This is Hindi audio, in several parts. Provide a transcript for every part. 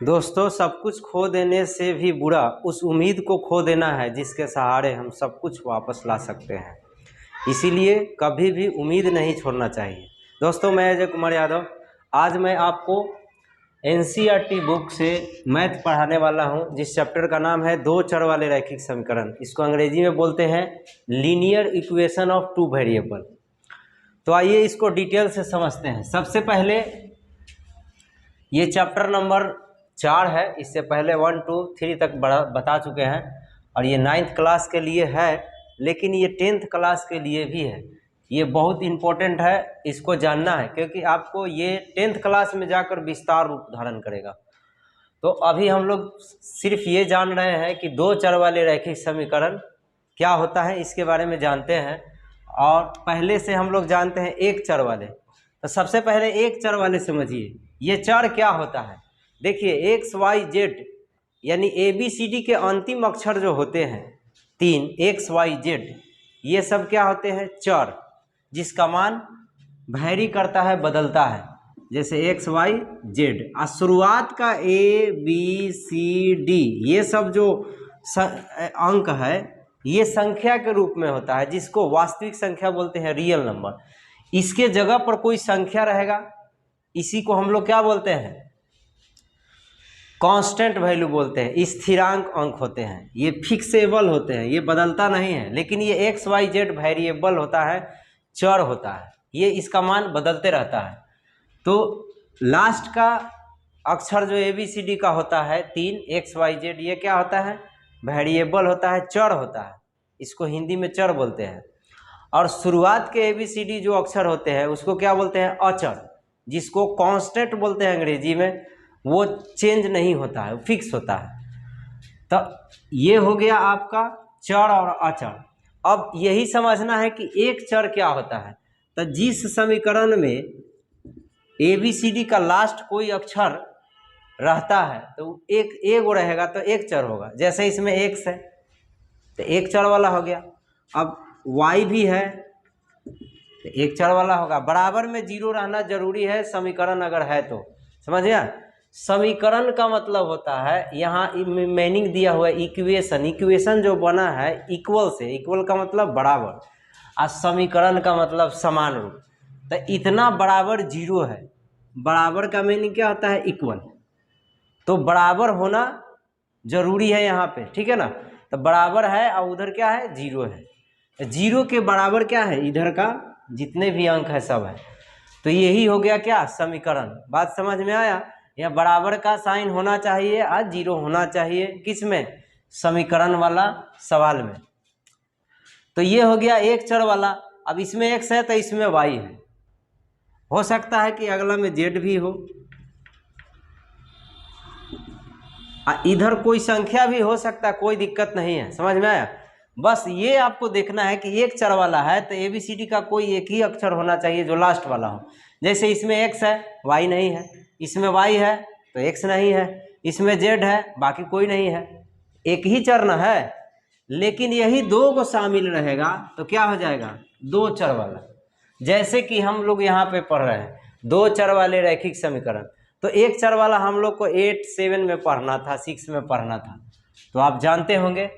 दोस्तों, सब कुछ खो देने से भी बुरा उस उम्मीद को खो देना है जिसके सहारे हम सब कुछ वापस ला सकते हैं। इसीलिए कभी भी उम्मीद नहीं छोड़ना चाहिए। दोस्तों, मैं अजय कुमार यादव आज मैं आपको एनसीईआरटी बुक से मैथ पढ़ाने वाला हूं, जिस चैप्टर का नाम है दो चर वाले रैखिक समीकरण। इसको अंग्रेजी में बोलते हैं linear equation of two variable. तो आइए इसको डिटेल से समझते हैं। सबसे पहले ये चैप्टर नंबर 4 है। इससे पहले 1, 2, 3 तक बता चुके हैं और ये 9th क्लास के लिए है, लेकिन ये 10th क्लास के लिए भी है। ये बहुत इम्पोर्टेंट है, इसको जानना है क्योंकि आपको ये 10th क्लास में जाकर विस्तार रूप धारण करेगा। तो अभी हम लोग सिर्फ ये जान रहे हैं कि दो चर वाले रैखिक समीकरण क्या होता है, इसके बारे में जानते हैं। और पहले से हम लोग जानते हैं एक चर वाले। तो सबसे पहले एक चर वाले समझिए, ये चर क्या होता है। देखिए एक्स वाई जेड यानी ABCD के अंतिम अक्षर जो होते हैं 3 XYZ, ये सब क्या होते हैं? चर, जिसका मान वैरी करता है, बदलता है। जैसे XYZ और शुरुआत का ABCD ये सब जो अंक है ये संख्या के रूप में होता है, जिसको वास्तविक संख्या बोलते हैं, रियल नंबर। इसके जगह पर कोई संख्या रहेगा, इसी को हम लोग क्या बोलते हैं? कांस्टेंट वैल्यू बोलते हैं। स्थिरांक अंक होते हैं, ये फिक्सेबल होते हैं, ये बदलता नहीं है। लेकिन ये XYZ वेरिएबल होता है, चर होता है, ये इसका मान बदलते रहता है। तो लास्ट का अक्षर जो ABCD का होता है 3 XYZ, ये क्या होता है? वेरिएबल होता है, चर होता है, इसको हिंदी में चर बोलते हैं। और शुरुआत के ABCD जो अक्षर होते हैं उसको क्या बोलते हैं? अचर, जिसको कांस्टेंट बोलते हैं अंग्रेजी में। वो चेंज नहीं होता है, फिक्स होता है। तो ये हो गया आपका चर और अचर। अब यही समझना है कि एक चर क्या होता है। तो जिस समीकरण में ABCD का लास्ट कोई अक्षर रहता है तो एक रहेगा तो एक चर होगा। जैसे इसमें x है तो एक चर वाला हो गया। अब y भी है तो एक चर वाला होगा। बराबर में 0 रहना जरूरी है समीकरण अगर है तो, समझ गया। समीकरण का मतलब होता है, यहाँ मीनिंग दिया हुआ है इक्वेशन। इक्वेशन जो बना है इक्वल से, इक्वल का मतलब बराबर, और समीकरण का मतलब समान रूप। तो इतना बराबर 0 है। बराबर का मीनिंग क्या होता है? इक्वल। तो बराबर होना जरूरी है यहाँ पे, ठीक है ना। तो बराबर है और उधर क्या है? 0 है। 0 के बराबर क्या है? इधर का जितने भी अंक है सब है। तो यही हो गया क्या? समीकरण। बात समझ में आया? या बराबर का साइन होना चाहिए और 0 होना चाहिए, किस में? समीकरण वाला सवाल में। तो ये हो गया एक चर वाला। अब इसमें x है तो इसमें y है। हो सकता है कि अगला में z भी हो, इधर कोई संख्या भी हो सकता है, कोई दिक्कत नहीं है। समझ में आया? बस ये आपको देखना है कि एक चर वाला है तो ABCD का कोई एक ही अक्षर होना चाहिए जो लास्ट वाला हो। जैसे इसमें x है, y नहीं है। इसमें y है तो x नहीं है। इसमें z है, बाकी कोई नहीं है। एक ही चर न है, लेकिन यही दो को शामिल रहेगा तो क्या हो जाएगा? दो चर वाला। जैसे कि हम लोग यहाँ पे पढ़ रहे हैं दो चर वाले रैखिक समीकरण। तो एक चर वाला हम लोग को 8, 7 में पढ़ना था, 6 में पढ़ना था, तो आप जानते होंगे।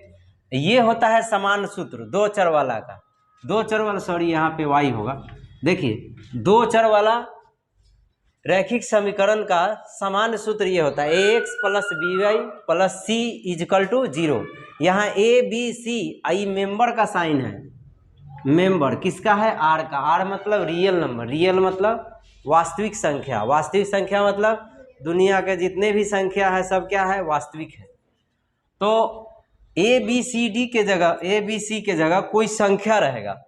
ये होता है समान सूत्र दो चर वाला का। दो चर वाला, सॉरी यहाँ पे y होगा। देखिए दो चर वाला रैखिक समीकरण का समान सूत्र ये होता है ax + by + c = 0। यहाँ ABC आई मेंबर का साइन है। मेंबर किसका है? r का। r मतलब रियल नंबर, रियल मतलब वास्तविक संख्या। वास्तविक संख्या मतलब दुनिया के जितने भी संख्या है सब क्या है? वास्तविक है। तो ABCD के जगह, ABC के जगह कोई संख्या रहेगा,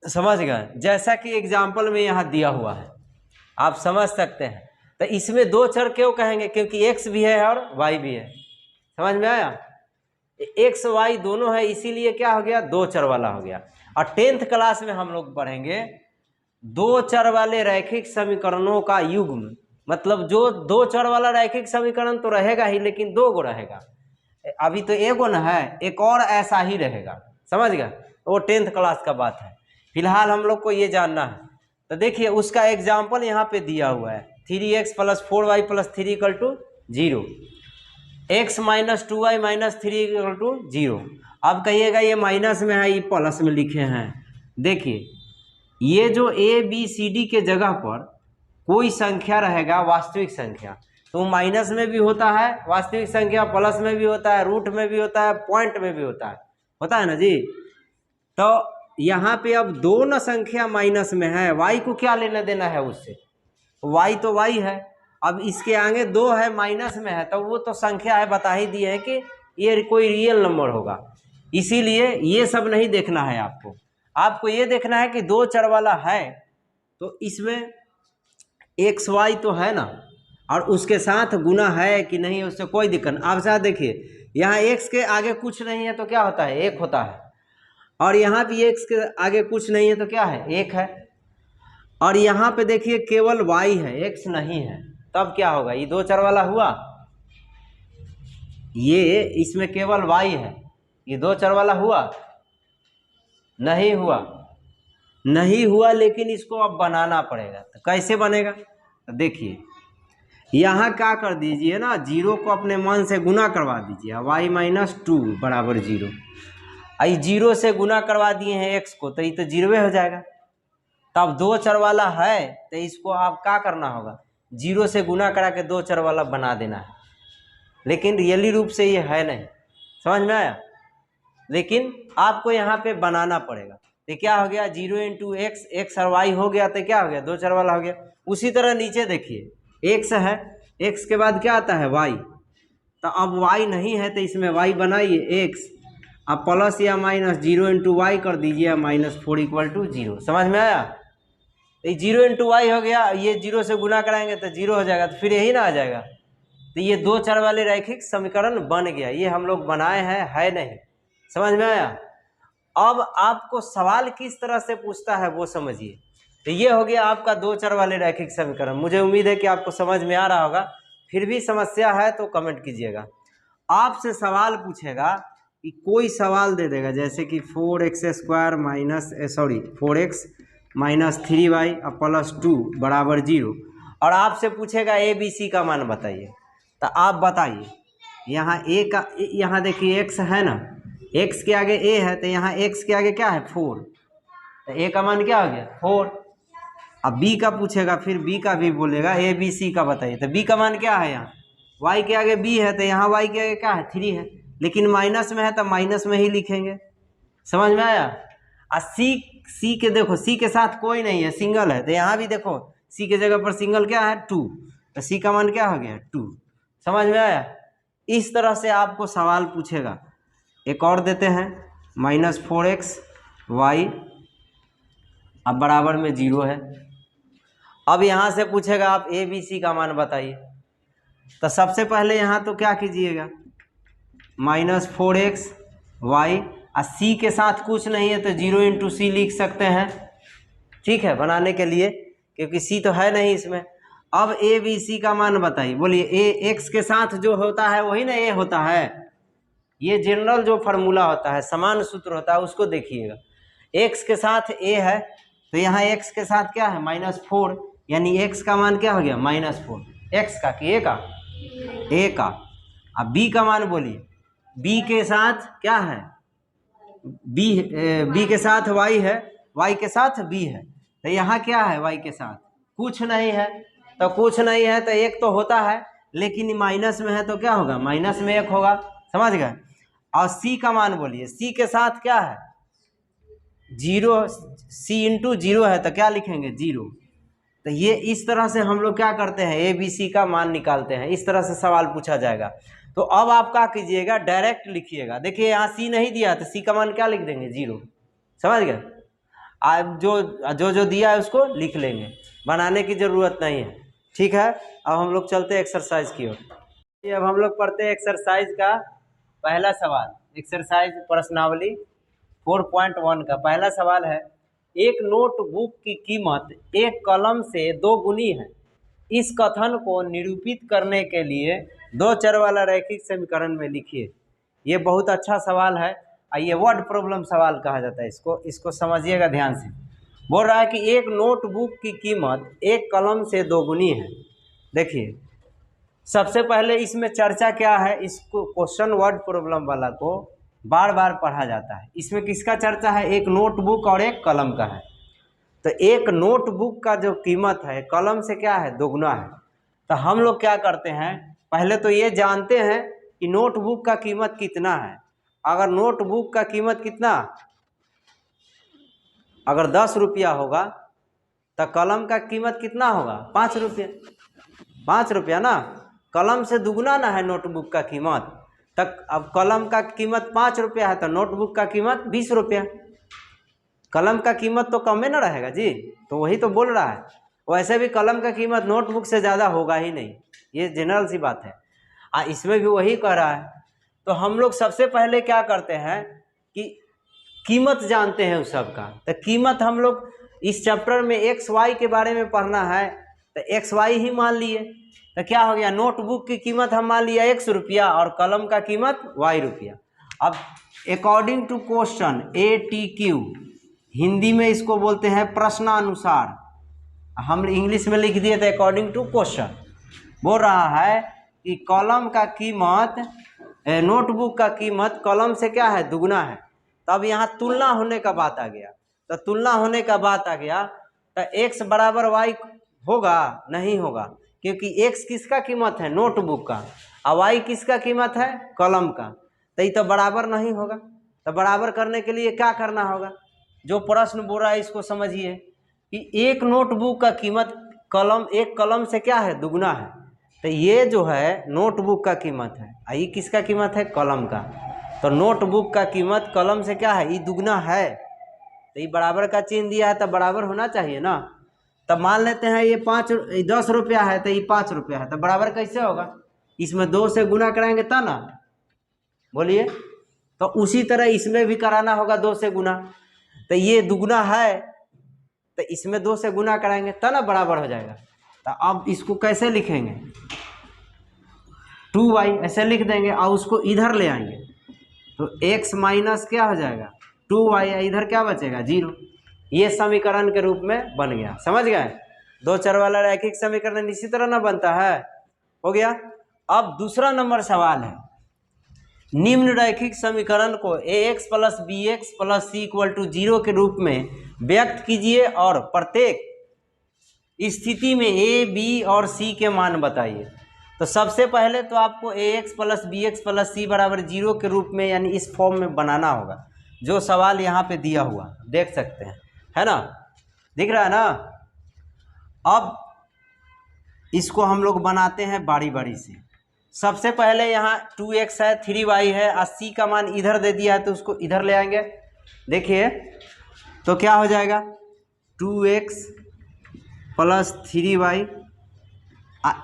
समझ गए? जैसा कि एग्जाम्पल में यहाँ दिया हुआ है, आप समझ सकते हैं। तो इसमें दो चर क्यों कहेंगे? क्योंकि x भी है और y भी है। समझ में आया? x y दोनों है, इसीलिए क्या हो गया? दो चर वाला हो गया। और 10th क्लास में हम लोग पढ़ेंगे दो चर वाले रैखिक समीकरणों का युग्म। मतलब जो दो चर वाला रैखिक समीकरण तो रहेगा ही, लेकिन दो गो रहेगा। अभी तो एक गो न है, एक और ऐसा ही रहेगा। समझ गए? वो 10th क्लास का बात है। फिलहाल हम लोग को ये जानना है। तो देखिए उसका एग्जाम्पल यहाँ पे दिया हुआ है 3x plus 4y plus 3 equal to 0, x minus 2y minus 3 equal to 0। अब कहिएगा ये माइनस में है, ये प्लस में लिखे हैं। देखिए ये जो a b c d के जगह पर कोई संख्या रहेगा वास्तविक संख्या, तो माइनस में भी होता है वास्तविक संख्या, प्लस में भी होता है, रूट में भी होता है, पॉइंट में भी होता है ना जी। तो यहाँ पे अब दो न संख्या माइनस में है, y को क्या लेना देना है उससे, y तो y है। अब इसके आगे 2 है माइनस में है, तो वो तो संख्या है, बता ही दिए है कि ये कोई रियल नंबर होगा, इसीलिए ये सब नहीं देखना है आपको। आपको ये देखना है कि 2 चर वाला है तो इसमें एक्स वाई तो है ना, और उसके साथ गुना है कि नहीं, उससे कोई दिक्कत नहीं। आप साथ देखिए यहाँ एक्स के आगे कुछ नहीं है तो क्या होता है, 1 होता है, और यहाँ भी एक्स के आगे कुछ नहीं है तो क्या है, 1 है। और यहाँ पे देखिए केवल वाई है, एक्स नहीं है, तब क्या होगा, ये 2 चर वाला हुआ, ये इसमें केवल वाई है, ये 2 चर वाला हुआ नहीं हुआ, नहीं हुआ। लेकिन इसको अब बनाना पड़ेगा, तो कैसे बनेगा, तो देखिए यहाँ क्या कर दीजिए ना, 0 को अपने मन से गुना करवा दीजिए, y माइनस 2 बराबर 0। आई 0 से गुना करवा दिए हैं x को, तो ये तो 0 हो जाएगा। तब 2 चर वाला है तो इसको आप क्या करना होगा, 0 से गुना करा के 2 चर वाला बना देना है, लेकिन रियली रूप से ये है नहीं, समझ में आया। लेकिन आपको यहाँ पे बनाना पड़ेगा, तो क्या हो गया, 0 इंटू एक्स और y हो गया, तो क्या हो गया, 2 चर वाला हो गया। उसी तरह नीचे देखिए x है, x के बाद क्या आता है y, तो अब y नहीं है तो इसमें y बनाइए x, अब प्लस या माइनस 0 इंटू वाई कर दीजिए, माइनस 4 इक्वल टू 0। समझ में आया, तो 0 इंटू वाई हो गया, ये 0 से गुना कराएंगे तो 0 हो जाएगा, तो फिर यही ना आ जाएगा। तो ये 2 चर वाले रैखिक समीकरण बन गया, ये हम लोग बनाए हैं, है नहीं, समझ में आया। अब आपको सवाल किस तरह से पूछता है वो समझिए। तो ये हो गया आपका 2 चर वाले रैखिक समीकरण। मुझे उम्मीद है कि आपको समझ में आ रहा होगा, फिर भी समस्या है तो कमेंट कीजिएगा। आपसे सवाल पूछेगा कि कोई सवाल दे देगा जैसे कि 4x² minus 4x minus 3y plus 2 बराबर 0, और आपसे पूछेगा ABC का मान बताइए। तो आप बताइए, यहाँ a का, यहाँ देखिए x है ना, x के आगे a है, तो यहाँ x के आगे क्या है, 4, तो a का मान क्या हो गया, 4। अब b का पूछेगा, फिर b का भी बोलेगा, ABC का बताइए, तो b का मान क्या है, यहाँ y के आगे b है, तो यहाँ y के आगे क्या है, 3 है, लेकिन माइनस में है तो माइनस में ही लिखेंगे। समझ में आया। और सी के देखो, सी के साथ कोई नहीं है, सिंगल है, तो यहाँ भी देखो सी के जगह पर सिंगल क्या है, 2, तो सी का मान क्या हो गया, 2। समझ में आया। इस तरह से आपको सवाल पूछेगा। एक और देते हैं, माइनस 4x y अब बराबर में 0 है। अब यहाँ से पूछेगा आप ABC का मान बताइए। तो सबसे पहले यहाँ तो क्या कीजिएगा, माइनस 4x y, और सी के साथ कुछ नहीं है तो 0 इंटू सी लिख सकते हैं, ठीक है, बनाने के लिए, क्योंकि सी तो है नहीं इसमें। अब ABC का मान बताइए, बोलिए। x के साथ जो होता है वही ना a होता है, ये जनरल जो फार्मूला होता है, समान सूत्र होता है, उसको देखिएगा। x के साथ a है, तो यहाँ x के साथ क्या है, -4, यानी x का मान क्या हो गया, -4। x का कि a का, a का। अब b का मान बोलिए, b के साथ क्या है, b के साथ y है, y के साथ b है, तो यहाँ क्या है, y के साथ कुछ नहीं है, तो कुछ नहीं है तो 1 तो होता है, लेकिन माइनस में है तो क्या होगा, माइनस में 1 होगा। समझ गए। और c का मान बोलिए, c के साथ क्या है, 0, c इंटू 0 है तो क्या लिखेंगे, 0। तो ये इस तरह से हम लोग क्या करते हैं, ABC का मान निकालते हैं। इस तरह से सवाल पूछा जाएगा। तो अब आप क्या कीजिएगा, डायरेक्ट लिखिएगा। देखिए यहाँ सी नहीं दिया तो सी का मान क्या लिख देंगे, 0। समझ गए। अब जो दिया है उसको लिख लेंगे, बनाने की ज़रूरत नहीं है, ठीक है। अब हम लोग चलते हैं एक्सरसाइज की ओर। अब हम लोग पढ़ते हैं एक्सरसाइज का पहला सवाल। एक्सरसाइज प्रश्नावली 4.1 का पहला सवाल है, एक नोटबुक की कीमत एक कलम से 2 गुनी है। इस कथन को निरूपित करने के लिए 2 चर वाला रैखिक समीकरण में लिखिए। ये बहुत अच्छा सवाल है, ये वर्ड प्रॉब्लम सवाल कहा जाता है इसको समझिएगा ध्यान से। बोल रहा है कि एक नोटबुक की कीमत एक कलम से 2 गुनी है। देखिए सबसे पहले इसमें चर्चा क्या है, इसको क्वेश्चन वर्ड प्रॉब्लम वाला को बार बार पढ़ा जाता है। इसमें किसका चर्चा है, एक नोटबुक और एक कलम का है। तो एक नोटबुक का जो कीमत है कलम से क्या है, दोगुना है। तो हम लोग क्या करते हैं, पहले तो ये जानते हैं कि नोटबुक का कीमत कितना है। अगर नोटबुक का कीमत कितना, अगर 10 रुपया होगा तो कलम का कीमत कितना होगा, 5 रुपया। 5 रुपया ना, कलम से दुगुना ना है नोटबुक का कीमत। तक अब कलम का कीमत 5 रुपया है तो नोटबुक का कीमत 20 रुपया। कलम का कीमत तो कम में ना रहेगा जी, तो वही तो बोल रहा है। वैसे भी कलम का कीमत नोटबुक से ज़्यादा होगा ही नहीं, ये जनरल सी बात है। इसमें भी वही कह रहा है। तो हम लोग सबसे पहले क्या करते हैं कि कीमत जानते हैं उस सब का। तो कीमत हम लोग इस चैप्टर में एक्स वाई के बारे में पढ़ना है तो एक्स वाई ही मान लिए। तो क्या हो गया, नोटबुक की कीमत हम मान लिया 100 रुपया और कलम का कीमत वाई रुपया। अब according to question ATQ, Hindi में इसको बोलते हैं प्रश्नानुसार, हम इंग्लिश में लिख दिए थे अकॉर्डिंग टू क्वेश्चन। बोल रहा है कि कलम का कीमत, नोटबुक का कीमत कलम से क्या है, दुगुना है। तब यहाँ तुलना होने का बात आ गया। तो तुलना होने का बात आ गया तो x बराबर y होगा, नहीं होगा, क्योंकि x किसका कीमत है, नोटबुक का, और y किसका कीमत है, कलम का। तो ये तो बराबर नहीं होगा। तो बराबर करने के लिए क्या करना होगा, जो प्रश्न बोल रहा है इसको समझिए कि एक नोटबुक का कीमत एक कलम से क्या है, दुगुना है। तो ये जो है नोटबुक का कीमत है, ये किसका कीमत है, कलम का। तो नोटबुक का कीमत कलम से क्या है, ये दुगुना है। तो ये बराबर का चिन्ह दिया है तो बराबर होना चाहिए ना। तब मान लेते हैं ये 10 रुपया है तो ये 5 रुपया है, तो बराबर कैसे होगा, इसमें 2 से गुना कराएंगे तब ना, बोलिए। तो उसी तरह इसमें भी कराना होगा 2 से गुना। तो ये दुगुना है तो इसमें 2 से गुना कराएंगे तब ना बराबर हो जाएगा। तो अब इसको कैसे लिखेंगे, 2y ऐसे लिख देंगे और उसको इधर ले आएंगे तो x माइनस क्या हो जाएगा, 2y, इधर क्या बचेगा, 0। ये समीकरण के रूप में बन गया, समझ गए। 2 चर वाला रैखिक समीकरण इसी तरह ना बनता है, हो गया। अब दूसरा नंबर सवाल है, निम्न रैखिक समीकरण को ax plus bx plus c equal to 0 के रूप में व्यक्त कीजिए और प्रत्येक स्थिति में a, b और c के मान बताइए। तो सबसे पहले तो आपको ax plus bx plus c बराबर 0 के रूप में, यानी इस फॉर्म में बनाना होगा, जो सवाल यहाँ पे दिया हुआ देख सकते हैं, है ना, दिख रहा है ना। अब इसको हम लोग बनाते हैं बारी बारी से। सबसे पहले यहाँ 2x है, 3y है, 80 का मान इधर दे दिया है तो उसको इधर ले आएंगे। देखिए तो क्या हो जाएगा, 2x प्लस 3y,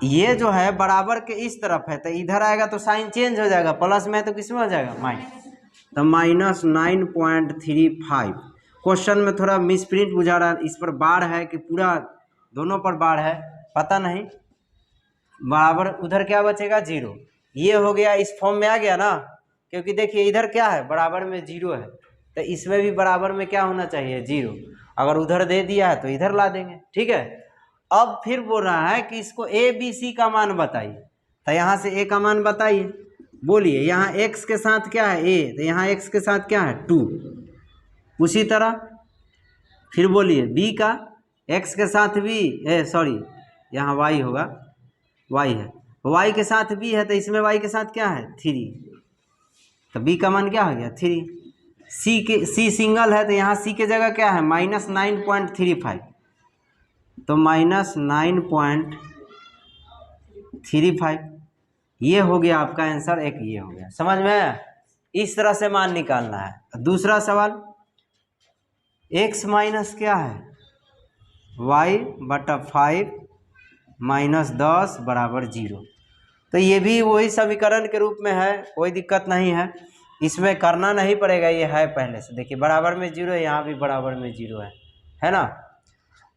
ये जो है बराबर के इस तरफ है तो इधर आएगा तो साइन चेंज हो जाएगा, प्लस में है तो किसमें हो जाएगा, माइनस। तो माइनस 9.35। क्वेश्चन में थोड़ा मिसप्रिंट बुझा रहा है, इस पर बार है कि पूरा दोनों पर बार है पता नहीं, बराबर उधर क्या बचेगा, 0। ये हो गया, इस फॉर्म में आ गया ना, क्योंकि देखिए इधर क्या है, बराबर में 0 है तो इसमें भी बराबर में क्या होना चाहिए, 0। अगर उधर दे दिया है तो इधर ला देंगे, ठीक है। अब फिर बोल रहा है कि इसको a b c का मान बताइए। तो यहाँ से a का मान बताइए, बोलिए। यहाँ x के साथ क्या है, a, तो यहाँ x के साथ क्या है, 2। उसी तरह फिर बोलिए b का, x के साथ भी सॉरी यहाँ y होगा, y है, y के साथ b है तो इसमें y के साथ क्या है, 3। तो b का मान क्या हो गया, 3। c सिंगल है तो यहाँ c के जगह क्या है, माइनस 9.35, तो माइनस 9.35। ये हो गया आपका आंसर, एक ये हो गया, समझ में। इस तरह से मान निकालना है। दूसरा सवाल, x माइनस क्या है, y बटा 5 माइनस 10 बराबर 0। तो ये भी वही समीकरण के रूप में है, कोई दिक्कत नहीं है, इसमें करना नहीं पड़ेगा, ये है पहले से। देखिए बराबर में 0, यहाँ भी बराबर में 0 है ना।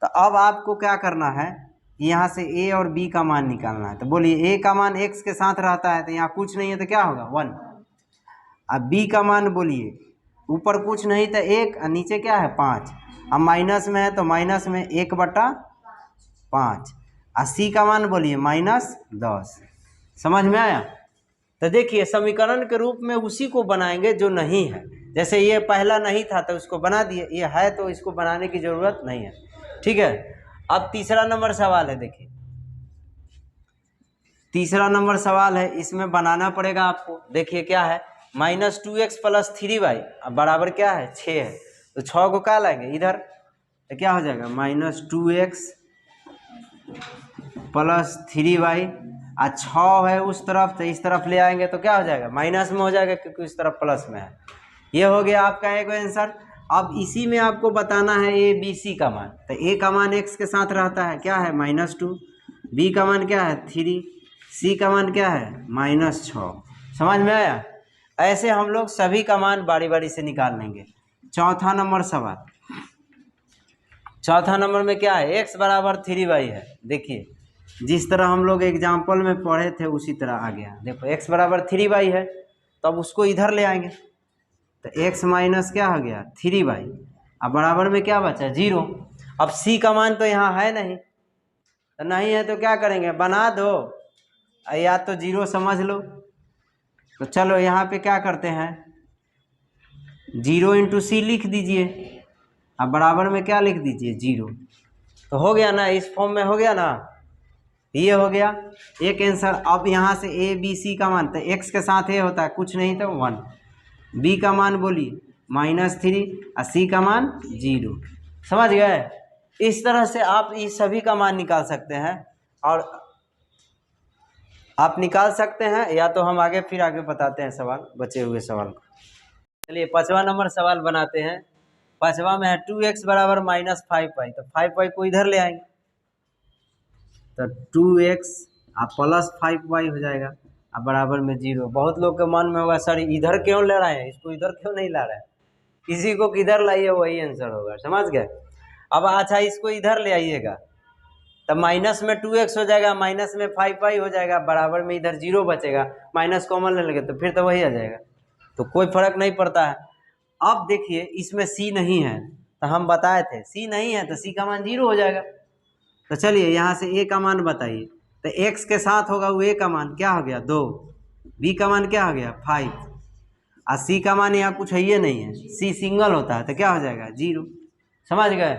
तो अब आपको क्या करना है, यहाँ से a और b का मान निकालना है। तो बोलिए a का मान x के साथ रहता है तो यहाँ कुछ नहीं है तो क्या होगा, 1। अब b का मान बोलिए, ऊपर कुछ नहीं तो 1 और नीचे क्या है, 5। अब माइनस में है तो माइनस में 1/5। और सी का मान बोलिए -10। समझ में आया? तो देखिए समीकरण के रूप में उसी को बनाएंगे जो नहीं है। जैसे ये पहला नहीं था तो उसको बना दिए, ये है तो इसको बनाने की ज़रूरत नहीं है। ठीक है, अब तीसरा नंबर सवाल है। देखिए तीसरा नंबर सवाल है, इसमें बनाना पड़ेगा आपको। देखिए क्या है, -2x + 3y बराबर क्या है 6 है। तो 6 को क्या लाएंगे इधर, तो क्या हो जाएगा -2x + 3y, और 6 है उस तरफ तो इस तरफ ले आएंगे तो क्या हो जाएगा माइनस में हो जाएगा, क्योंकि इस तरफ प्लस में है। ये हो गया आपका एक आंसर। अब इसी में आपको बताना है ए बी सी का मान। तो ए का मान x के साथ रहता है, क्या है -2, बी का मान क्या है 3, सी का मान क्या है -6। समझ में आया? ऐसे हम लोग सभी का मान बारी बारी से निकाल लेंगे। चौथा नंबर सवाल, चौथा नंबर में क्या है, x = 3y है। देखिए जिस तरह हम लोग एग्जाम्पल में पढ़े थे उसी तरह आ गया। देखो x = 3y है, तो अब उसको इधर ले आएंगे तो x माइनस क्या हो गया 3y, अब बराबर में क्या बचा 0। अब c का मान तो यहाँ है नहीं, तो नहीं है तो क्या करेंगे बना दो, या तो 0 समझ लो। तो चलो यहाँ पे क्या करते हैं 0 × c लिख दीजिए, अब बराबर में क्या लिख दीजिए 0। तो हो गया ना, इस फॉर्म में हो गया ना, ये हो गया एक आंसर। अब यहाँ से ए बी सी का मान, तो x के साथ ए होता है कुछ नहीं तो 1, b का मान बोलिए -3 और c का मान 0। समझ गए? इस तरह से आप इस सभी का मान निकाल सकते हैं, और आप निकाल सकते हैं, या तो हम आगे फिर आगे बताते हैं सवाल, बचे हुए सवाल को। चलिए 5वां नंबर सवाल बनाते हैं। 5वां में है 2x = -5y, तो 5y को इधर ले आएंगे तो 2x + 5y हो जाएगा, अब बराबर में 0। बहुत लोग के मन में होगा सर इधर क्यों ले रहे हैं, इसको इधर क्यों नहीं ला रहे हैं, किसी को किधर लाइए वही आंसर होगा। समझ गए? अब अच्छा इसको इधर ले आइएगा तो माइनस में 2x हो जाएगा, माइनस में 5y हो जाएगा, बराबर में इधर 0 बचेगा, माइनस कॉमन ले लेंगे तो फिर तो वही आ जाएगा, तो कोई फर्क नहीं पड़ता है। अब देखिए इसमें c नहीं है, तो हम बताए थे c नहीं है तो c का मान 0 हो जाएगा। तो चलिए यहाँ से a का मान बताइए, तो x के साथ होगा वो a का मान क्या हो गया 2, b का मान क्या हो गया 5, और c का मान यहाँ कुछ है ये नहीं है, c सिंगल होता है तो क्या हो जाएगा 0। समझ गए?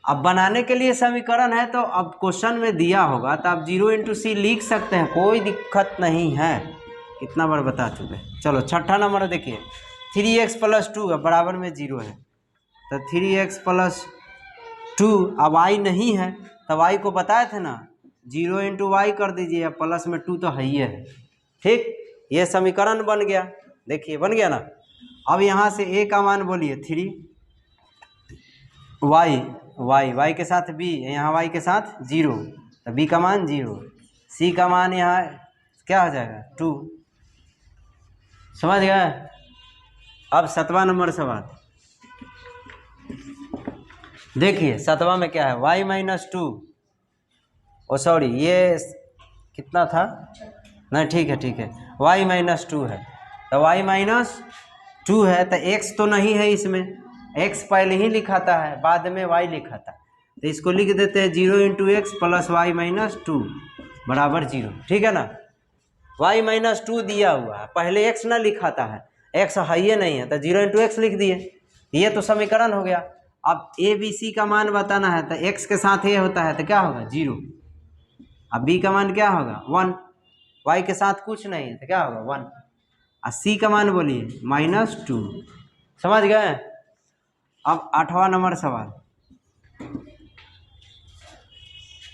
अब बनाने के लिए समीकरण है, तो अब क्वेश्चन में दिया होगा तो आप 0 × c लिख सकते हैं, कोई दिक्कत नहीं है, इतना बार बता चुके हैं। चलो छठा नंबर देखिए 3x + 2 बराबर में 0 है, तो 3x + 2, अब y नहीं है तो y को बताए थे ना 0 × y कर दीजिए, प्लस में 2 तो है ही है। ठीक, ये समीकरण बन गया। देखिए बन गया ना। अब यहाँ से a का मान बोलिए 3, y के साथ b, यहाँ y के साथ 0, तो b का मान 0, c का मान यहाँ क्या हो जाएगा 2। समझ गए? अब 7वां नंबर सवाल देखिए, 7वां में क्या है y - 2, ओ सॉरी ये कितना था, नहीं ठीक है y - 2 है, तो y - 2 है तो x तो नहीं है इसमें, x पहले ही लिखाता है बाद में y लिखा था, तो इसको लिख देते हैं 0 × x + y - 2 बराबर 0। ठीक है ना, y - 2 दिया हुआ है, पहले x ना लिखाता है, x है ये नहीं है तो 0 × x लिख दिए, ये तो समीकरण हो गया। अब a b c का मान बताना है, तो x के साथ a होता है तो क्या होगा 0, अब b का मान क्या होगा 1, y के साथ कुछ नहीं है तो क्या होगा 1, और c का मान बोलिए -2। समझ गए? अब 8वां नंबर सवाल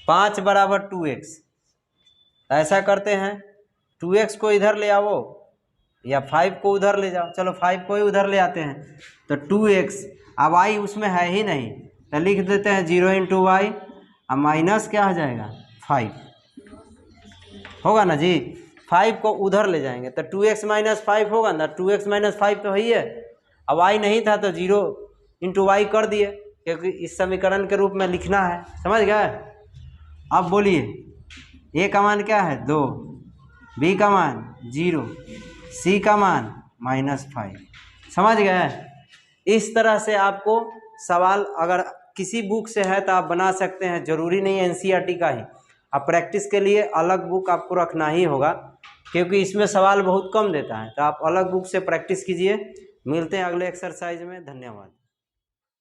5 = 2x, ऐसा करते हैं 2x को इधर ले आओ या 5 को उधर ले जाओ, चलो 5 को ही उधर ले आते हैं, तो 2x, अब y उसमें है ही नहीं तो लिख देते हैं 0 × y, अब माइनस क्या हो जाएगा 5 होगा ना जी, 5 को उधर ले जाएंगे तो 2x - 5 होगा ना, 2x - 5 तो है ही है, अब y नहीं था तो 0 × y कर दिए, क्योंकि इस समीकरण के रूप में लिखना है। समझ गए? अब बोलिए a का मान क्या है 2, b का मान 0, c का मान -5। समझ गए? इस तरह से आपको सवाल अगर किसी बुक से है तो आप बना सकते हैं, ज़रूरी नहीं है एनसीईआरटी का ही। आप प्रैक्टिस के लिए अलग बुक आपको रखना ही होगा, क्योंकि इसमें सवाल बहुत कम देता है, तो आप अलग बुक से प्रैक्टिस कीजिए। मिलते हैं अगले एक्सरसाइज में, धन्यवाद।